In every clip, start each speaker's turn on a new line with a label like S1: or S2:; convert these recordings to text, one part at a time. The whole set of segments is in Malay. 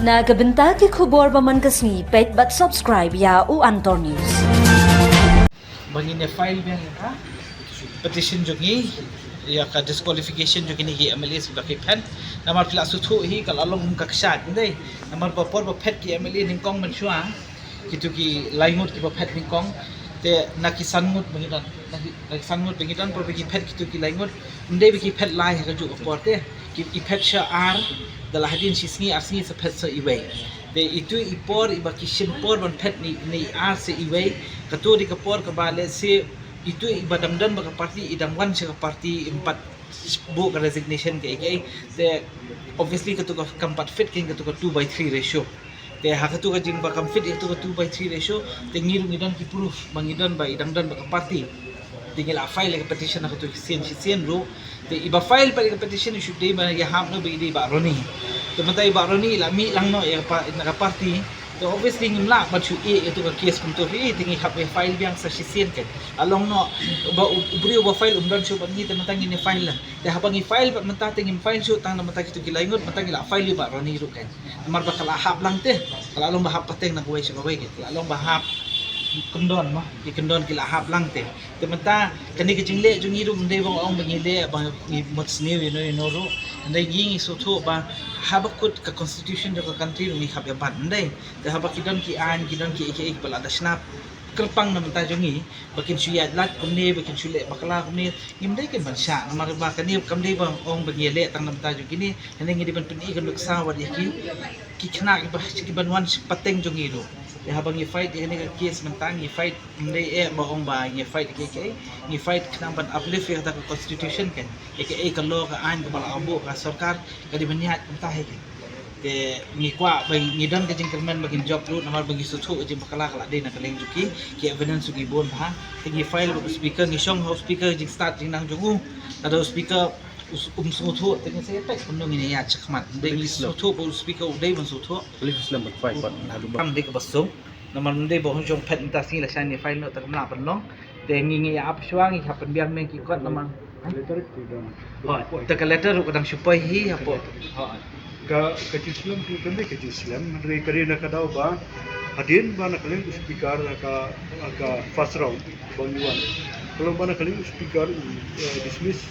S1: Nagabenta ki khubor baman kasni pet but subscribe ya u Antor News.
S2: Bangin file biang ha petition jogi ya ka disqualification jogi ni MLA sebagai pen namar pila sutu hi kal along kaksat ndai namar bapor ba pet ki MLA ningkong menshua kitu ki laingut ki ba pet ningkong te nakisangut bangidan nakisangut bangidan pro bagi pet kitu ki laingut ndai bagi pet lai ka ju porte ki pet sha ar dalah hadin sisni asni sa pet sa iway de itu ipor ibaki simpor ban pet ni ar se iway katu di kapor ke bale se itu ibadamdan baka parti idamwan se parti empat bu ka resignation ke de obviously katu ka kampat fit king katu ka 2/3 ratio de hakatu ka jing baka fit itu ka 2/3 ratio de ngiru ngidan ki proof mangidan ba idamdan baka parti tinggal file ke petition aku tu sien ro de iba file pa ke petition should day ba ya ham no be ba roni temantai ba roni la mi lang no ya pa na parti to obviously ngimla but you itu ka case kum to tingi hap file biang sa sien ke along no ba ubri ba file umdan shu bangi temantai ni file la de habang i file ba menta tingim file shu tang na menta kitu gilaingot menta gila file ba roni ro kan mar ba kala hap lang te kala long ba hap pateng na kuwai shu ba ke kala long ba hap kendon mah di kendon kila hap lang te tementa kani ke jingle jungi rum de bang ong bangile bang mot snew you know ro ndai gingi so tho ba habakut ka constitution de ka country ni hab ya ban ndai de habak kidon ki an kidon ki ek bala da snap kerpang na menta jungi bakin suyat lat kumne bakin sule bakala kumne imdai ken ban sha namar ba kani kamdai bang ong bangile tang na menta jungi ni ngi di ban puni kan luksa wa di ki khna ki ba ki ban wan pateng jungi ro ya habang ni fight ini ka case mentang ni fight ndai baong ba ni fight ke ni fight kenapa uplift ya ta constitution kan ke law ka an ka bala abu ka sarkar ka di baniat entah ke ni kwa ba ni dan ke jingkerman bagin job root namar bagi sutu je bakala kala de na kaleng juki ke evidence sugi bon ha ni file ba speaker ni song house speaker jing start jing nang jungu ada speaker sutu dengan saya teks penuh ini ya cakmat English sutu bu speaker udai ban sutu
S3: Police number 5 but lalu
S2: kam de ke basung namar ndai bo jong pet entah sini lah shani file no tak mla penlong de ngi ya ap swangi hapen biar men ki kot namang
S3: letter program
S2: tak letter ru kadang supaya hi apo
S3: ka Islam tu kan ke Islam re kare na kadau ba hadin ba na kaleng speaker ka first round bangwan kalau ba na kaleng speaker dismiss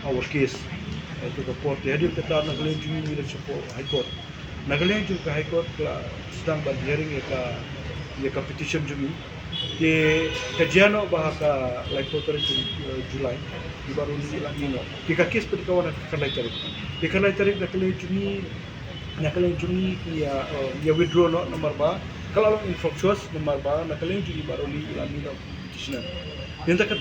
S3: our case to the court hadin kata na kaleng jumi ni support high court na kaleng ju ka high court sedang ba hearing ya ka petition jumi ke kajiano ba ka like voter Julai di baru ni lang nino ka case pud kawan ka kalay tarik di kalay tarik na kalay jumi ya withdraw no nomor ba kalau infractions nomor ba na kalay jumi baru ni lang nino petitioner yang tak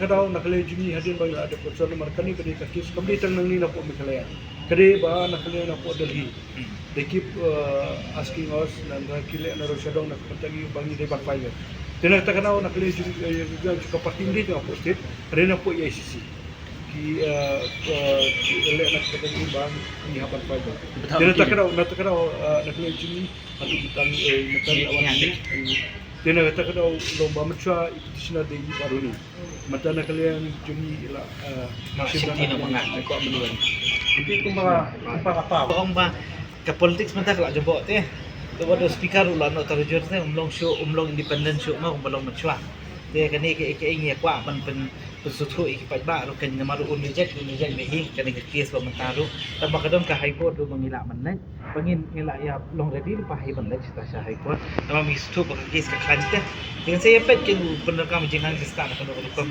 S3: kadau na kalay jumi hadin ba ada person nomor kani kadi ka case kami tang nang nino po mikalaya kadi ba na kalay na po Delhi they keep asking us na kile na ro syadong na pantagi bangi de backfire tena takanaw na kale juga parti ndi nga po state rena po ICC ki ele na katagi bang ni hapan pa tena takanaw na kale jumi atu bitang nakali awan tena takanaw lomba matcha petitioner de baru ni mata na kale jumi ila
S2: maksudnya na mga ko menuan hindi ko apa bohong ba ka politics man ta kala jabo te to wado speaker ulan no tarjur te umlong independent show ma umlong machwa te kani ke ingi kwa man pen sutu iki pa ba ro kan maru reject me hi kani ke case ba mataru ta makadon ka high court do mangila man nai pangin ngila ya long ready pa hi ban ta sa high court ta mi sutu ba case ka khante dengan saya pet ken benar kam jingan ke start kan ko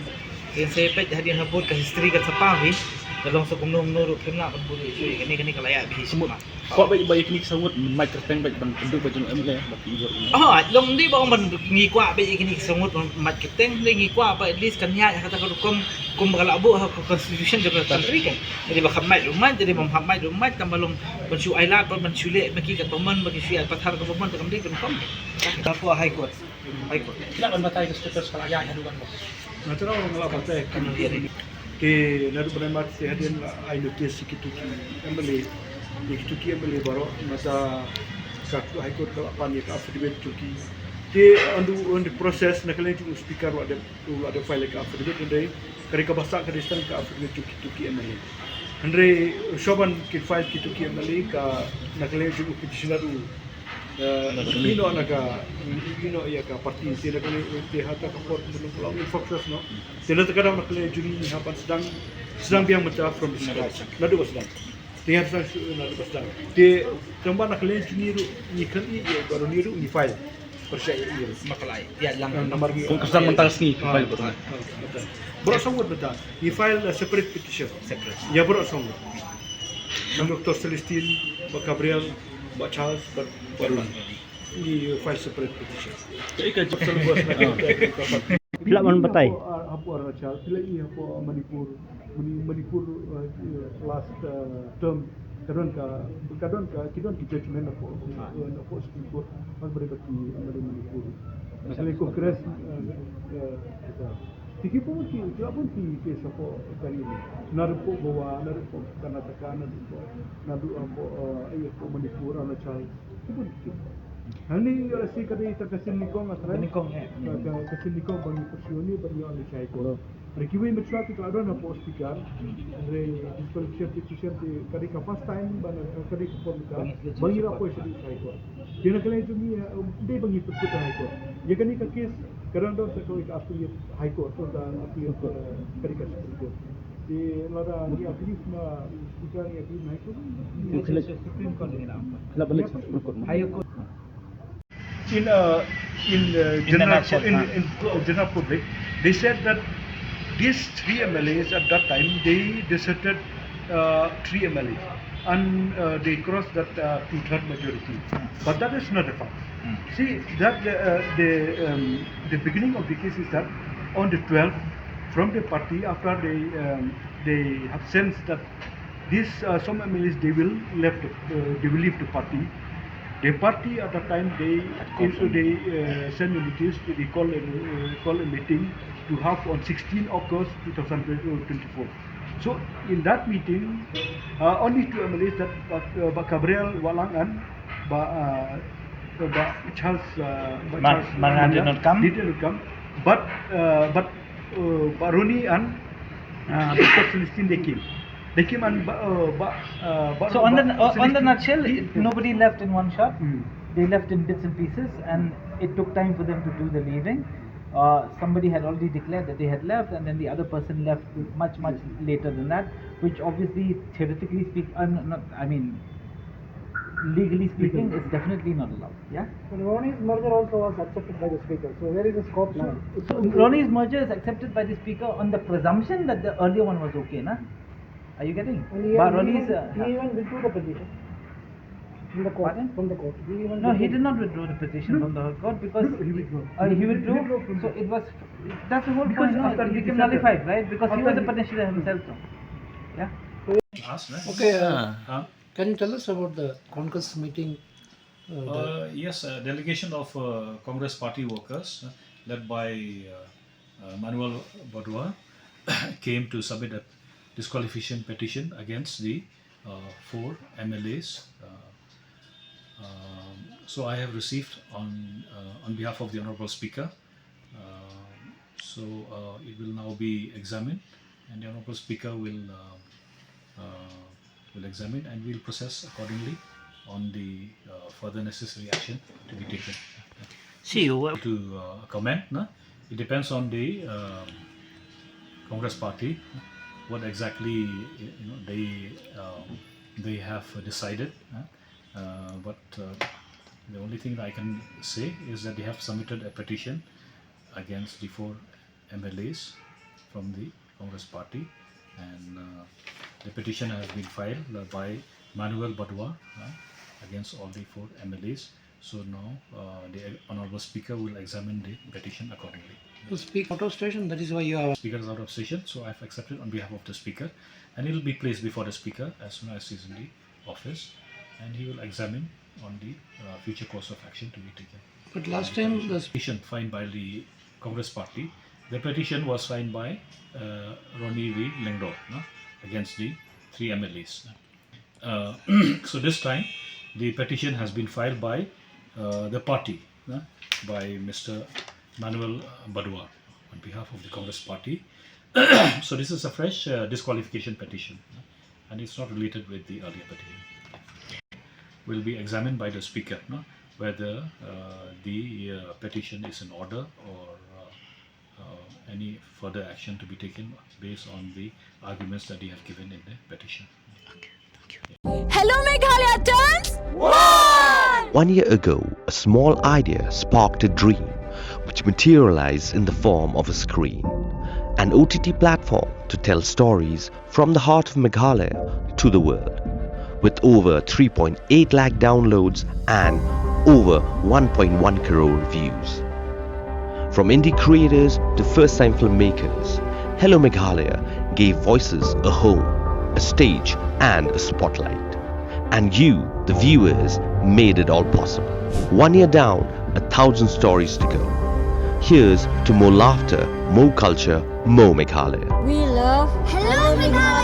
S2: dengan saya pet hadiah habut ka history ka sapawi dalam sekumnong nurut kena kan boleh cuy kani kalaya bi semua
S3: kok baik ni sangut mai terteng baik ban penduk baju MLA ba tidur
S2: long di ba man ngi kwa baik ni sangut mat keteng ngi kwa ba at least kan ya kata ko kum bakala abu constitution juga country kan jadi ba khamai rumah jadi bom khamai rumah kan balong bansu ailat ban sule bagi kat pemen bagi syariat pathar ke pemen kan kan kom apa high court tidak ban batai ke status kalaya haduan mo
S3: natural ngala batai kan ke naru benar se hadin ai notice kitu ki MLA kitu ki MLA baro masa ka high court ka pan ya ka affidavit ki te on the process na kalen tu speaker ada file ka affidavit ndai kari ka basa ka distan ka affidavit ki MLA Andre Shoban ki file ki tuki mali ka nakle ju petitioner u ino naga ino ya ka parti te nakle te hata ka port mun pulau in fokus no te na takara nakle ju ni hapan sedang biang macam from the scratch nadu sedang te har sedang nadu sedang te tamba nakle ju ni ru ni kan i baru ni ru ni file percaya ini
S2: makalai ya lang
S3: nomor
S4: Kung kasang mentas ni, file ko.
S3: Bro sanggup betul. He filed a separate petition.
S2: separate
S3: Ya bro sanggup. Nama Dr. Celestine, Pak Gabriel, Pak Charles, Pak Baru. He filed separate petition.
S4: Pila man batay?
S3: Apa orang Charles? Pila ini apa Manipur last term. Kadon kita judgement apa Supreme Court pas berbagi Manipur. Misalnya Kongres Tiki pun kes apa kali ini. Narupo bawa, narupo Karnataka, narupo apa Manipur, Arunachal. Itu pun. Hani si kadai terkesin nikong asal.
S2: Nikong ya.
S3: Kesin nikong bagi persioni bagi orang Chai ko. Rekiwe mechuat itu ada na post speaker. Re disqualification petition di kadai ka first time bana kadai ka pemika. Bagi rapo isi Chai ko. Dia nak kena jumi dia bagi perkut Chai ko. Ya kani ka kes kadang dong saya kau appeal High Court atau appeal kadai ka Supreme Court. Di lada ni appeal na speaker ni appeal High Court.
S2: Supreme Court ni apa
S4: Pila balik sa Supreme Court.
S2: ayo ko
S3: In general public, they said that these three MLAs at that time they deserted three MLAs and they crossed that two-third majority. But that is not the fact. See that the beginning of the case is that on the 12th from the party after they have sensed that these some MLAs they will leave the party. The party at that time they send a notice they call a meeting to have on 16 August 2024. So in that meeting only two MLAs that Pak Gabriel Walangan, Charles
S2: did not come.
S3: But Pak Roni and Dr. Celestine they came. They came and
S2: so on the nutshell nobody left in one shot. They left in bits and pieces and it took time for them to do the leaving. Somebody had already declared that they had left and then the other person left much later than that, which obviously theoretically legally speaking is definitely not allowed. Yeah.
S5: But Ronnie's merger also was accepted by the speaker. So where is the scope now?
S2: So Ronnie's merger is accepted by the speaker on the presumption that the earlier one was okay, na? Are you getting?
S5: And he even withdrew the petition from the court.
S2: Pardon?
S5: From the court.
S2: He did not withdraw the petition from the court because he withdrew. So it was that's the whole point. No, it became nullified, right? Because he was a petitioner himself. So. Yeah.
S5: Okay. Can you tell us about the Congress meeting?
S6: Yes, a delegation of Congress party workers led by Manuel Badua came to submit a disqualification petition against the 4 MLAs. So I have received on behalf of the Honorable Speaker. So it will now be examined, and the Honorable Speaker will examine and will process accordingly on the further necessary action to be taken.
S4: See you.
S6: To comment, no? It depends on the Congress party what exactly they have decided. But the only thing that I can say is that they have submitted a petition against the 4 MLAs from the Congress party, and the petition has been filed by Manuel Badua against all the 4 MLAs. So now the Honorable Speaker will examine the petition accordingly.
S5: To speak out of station, that is why you are.
S6: Speaker is out of session, so I have accepted on behalf of the Speaker, and it will be placed before the Speaker as soon as he is in the office, and he will examine on the future course of action to be taken.
S5: But last time the
S6: Petition filed by the Congress party, the petition was signed by Ronnie V. Lengdo against the 3 MLAs. So this time the petition has been filed by the party, by Mr. Manuel Badua on behalf of the Congress party. So this is a fresh disqualification petition and it's not related with the earlier petition. Will be examined by the speaker, no? Whether the petition is in order or any further action to be taken based on the arguments that they have given in the petition.
S7: Hello Meghalaya turns
S8: 1 year ago, a small idea sparked a dream which materialized in the form of a screen, an OTT platform to tell stories from the heart of Meghalaya to the world. With over 3.8 lakh downloads and over 1.1 crore views. From indie creators to first-time filmmakers, Hello Meghalaya gave voices a home, a stage and a spotlight. And you, the viewers, made it all possible. 1 year down, 1,000 stories to go. Here's to more laughter, more culture, more Meghalaya.
S7: We love Hello Meghalaya.